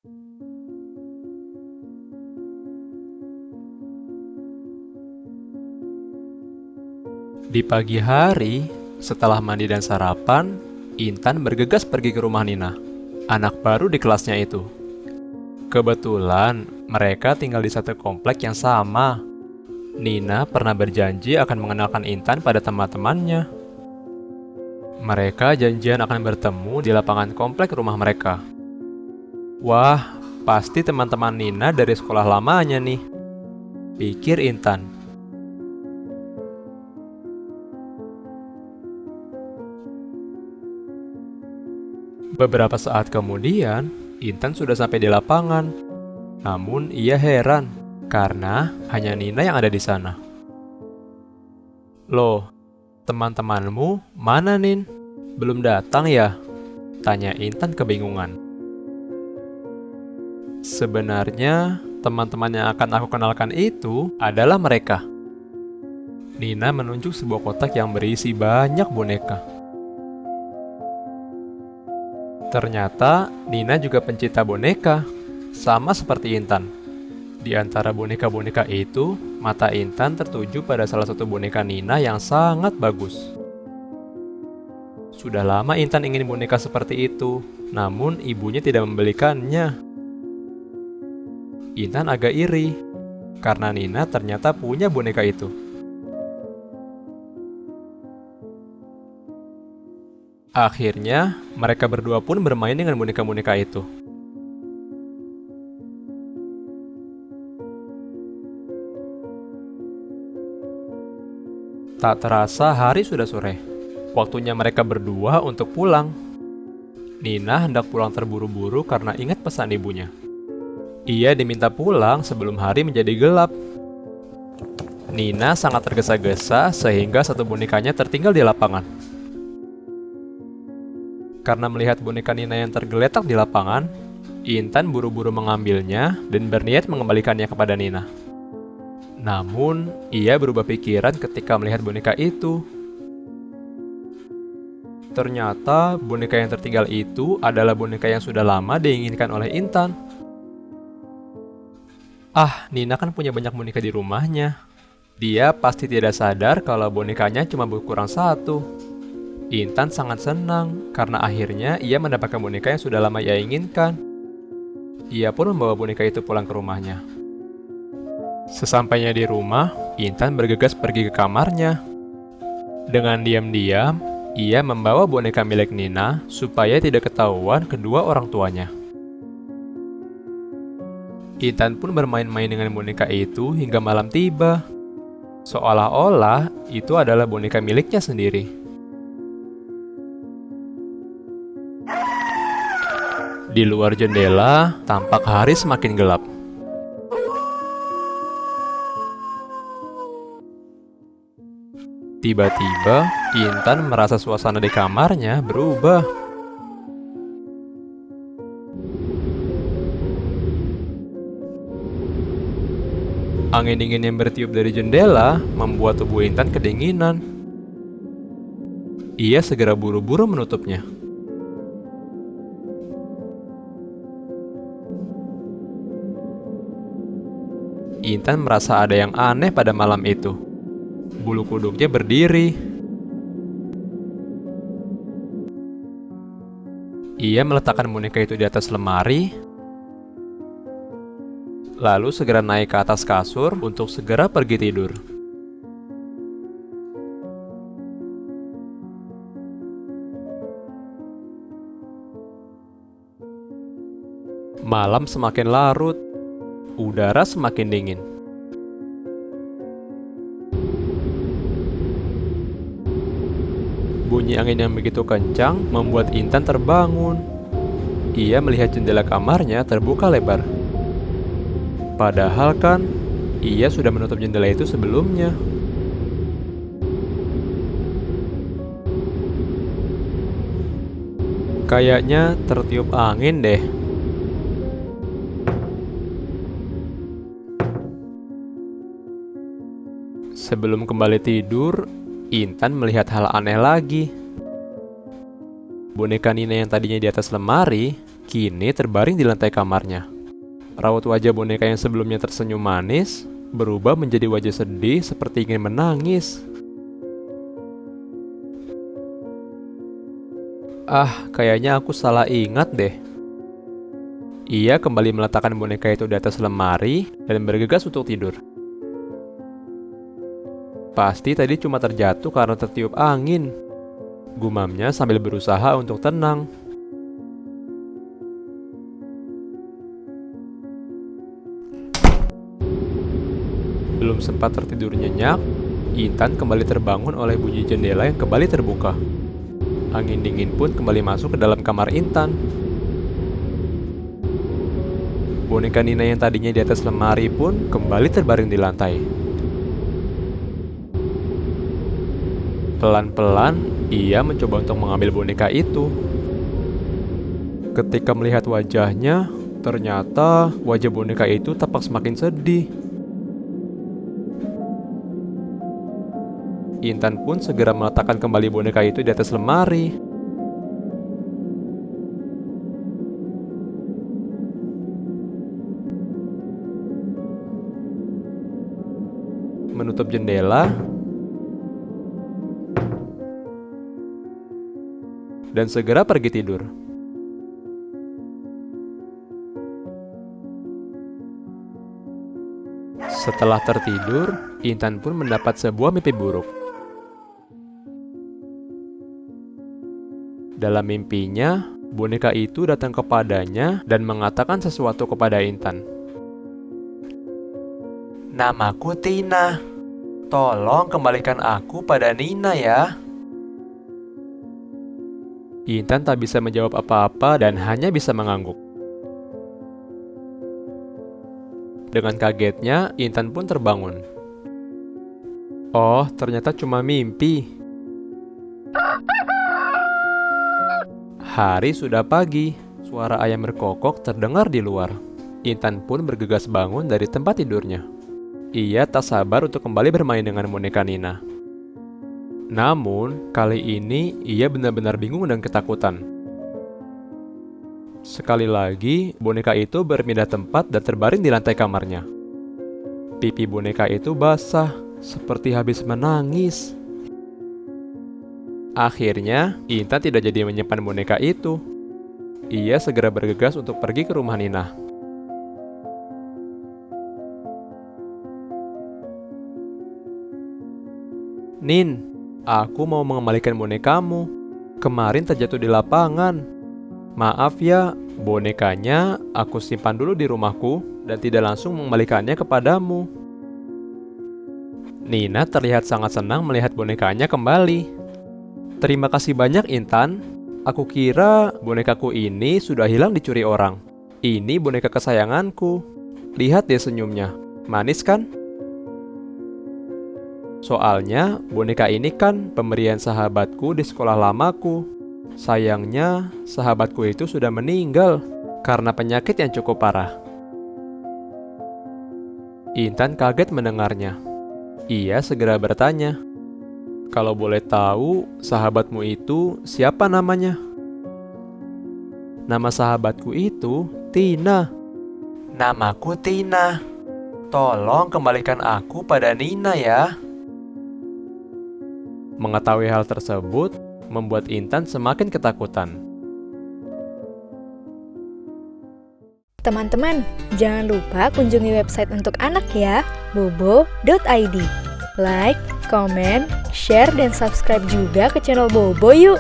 Di pagi hari, setelah mandi dan sarapan, Intan bergegas pergi ke rumah Nina, anak baru di kelasnya itu. Kebetulan, mereka tinggal di satu komplek yang sama. Nina pernah berjanji akan mengenalkan Intan pada teman-temannya. Mereka janjian akan bertemu di lapangan komplek rumah mereka. Wah, pasti teman-teman Nina dari sekolah lamanya nih, pikir Intan. Beberapa saat kemudian, Intan sudah sampai di lapangan. Namun ia heran, karena hanya Nina yang ada di sana. Loh, teman-temanmu mana, Nin? Belum datang ya? Tanya Intan kebingungan. Sebenarnya, teman-teman yang akan aku kenalkan itu adalah mereka. Nina menunjuk sebuah kotak yang berisi banyak boneka. Ternyata, Nina juga pencinta boneka, sama seperti Intan. Di antara boneka-boneka itu, mata Intan tertuju pada salah satu boneka Nina yang sangat bagus. Sudah lama Intan ingin boneka seperti itu, namun ibunya tidak membelikannya. Intan agak iri, karena Nina ternyata punya boneka itu. Akhirnya, mereka berdua pun bermain dengan boneka-boneka itu. Tak terasa hari sudah sore. Waktunya mereka berdua untuk pulang. Nina hendak pulang terburu-buru karena ingat pesan ibunya. Ia diminta pulang sebelum hari menjadi gelap. Nina sangat tergesa-gesa sehingga satu bonekanya tertinggal di lapangan. Karena melihat boneka Nina yang tergeletak di lapangan, Intan buru-buru mengambilnya dan berniat mengembalikannya kepada Nina. Namun, ia berubah pikiran ketika melihat boneka itu. Ternyata, boneka yang tertinggal itu adalah boneka yang sudah lama diinginkan oleh Intan. Ah, Nina kan punya banyak boneka di rumahnya. Dia pasti tidak sadar kalau bonekanya cuma berkurang satu. Intan sangat senang karena akhirnya ia mendapatkan boneka yang sudah lama ia inginkan. Ia pun membawa boneka itu pulang ke rumahnya. Sesampainya di rumah, Intan bergegas pergi ke kamarnya. Dengan diam-diam, ia membawa boneka milik Nina supaya tidak ketahuan kedua orang tuanya. Intan pun bermain-main dengan boneka itu hingga malam tiba. Seolah-olah itu adalah boneka miliknya sendiri. Di luar jendela, tampak hari semakin gelap. Tiba-tiba, Intan merasa suasana di kamarnya berubah. Angin dingin yang bertiup dari jendela membuat tubuh Intan kedinginan. Ia segera buru-buru menutupnya. Intan merasa ada yang aneh pada malam itu. Bulu kuduknya berdiri. Ia meletakkan boneka itu di atas lemari, lalu segera naik ke atas kasur untuk segera pergi tidur. Malam semakin larut, udara semakin dingin. Bunyi angin yang begitu kencang membuat Intan terbangun. Ia melihat jendela kamarnya terbuka lebar. Padahal kan, ia sudah menutup jendela itu sebelumnya. Kayaknya tertiup angin deh. Sebelum kembali tidur, Intan melihat hal aneh lagi. Boneka Nina yang tadinya di atas lemari, kini terbaring di lantai kamarnya. Raut wajah boneka yang sebelumnya tersenyum manis berubah menjadi wajah sedih seperti ingin menangis. Kayaknya aku salah ingat deh. Ia kembali meletakkan boneka itu di atas lemari dan bergegas untuk tidur. Pasti tadi cuma terjatuh karena tertiup angin, gumamnya sambil berusaha untuk tenang. Belum sempat tertidur nyenyak, Intan kembali terbangun oleh bunyi jendela yang kembali terbuka. Angin dingin pun kembali masuk ke dalam kamar Intan. Boneka Nina yang tadinya di atas lemari pun kembali terbaring di lantai. Pelan-pelan, ia mencoba untuk mengambil boneka itu. Ketika melihat wajahnya, ternyata wajah boneka itu tampak semakin sedih. Intan pun segera meletakkan kembali boneka itu di atas lemari. Menutup jendela dan segera pergi tidur. Setelah tertidur, Intan pun mendapat sebuah mimpi buruk. Dalam mimpinya, boneka itu datang kepadanya dan mengatakan sesuatu kepada Intan. "Namaku Tina. Tolong kembalikan aku pada Nina ya." Intan tak bisa menjawab apa-apa dan hanya bisa mengangguk. Dengan kagetnya, Intan pun terbangun. Oh, ternyata cuma mimpi. Hari sudah pagi, suara ayam berkokok terdengar di luar. Intan pun bergegas bangun dari tempat tidurnya. Ia tak sabar untuk kembali bermain dengan boneka Nina. Namun, kali ini ia benar-benar bingung dan ketakutan. Sekali lagi, boneka itu berpindah tempat dan terbaring di lantai kamarnya. Pipi boneka itu basah, seperti habis menangis. Akhirnya, Intan tidak jadi menyimpan boneka itu. Ia segera bergegas untuk pergi ke rumah Nina. "Nin, aku mau mengembalikan bonekamu. Kemarin terjatuh di lapangan. Maaf ya, bonekanya aku simpan dulu di rumahku dan tidak langsung mengembalikannya kepadamu." Nina terlihat sangat senang melihat bonekanya kembali. "Terima kasih banyak, Intan. Aku kira bonekaku ini sudah hilang dicuri orang. Ini boneka kesayanganku. Lihat deh senyumnya. Manis kan? Soalnya boneka ini kan pemberian sahabatku di sekolah lamaku. Sayangnya sahabatku itu sudah meninggal karena penyakit yang cukup parah." Intan kaget mendengarnya. Ia segera bertanya, "Kalau boleh tahu, sahabatmu itu siapa namanya?" "Nama sahabatku itu Tina." "Namaku Tina. Tolong kembalikan aku pada Nina ya." Mengetahui hal tersebut membuat Intan semakin ketakutan. Teman-teman, jangan lupa kunjungi website untuk anak ya, bobo.id. Like, komen, share, dan subscribe juga ke channel Bobo yuk!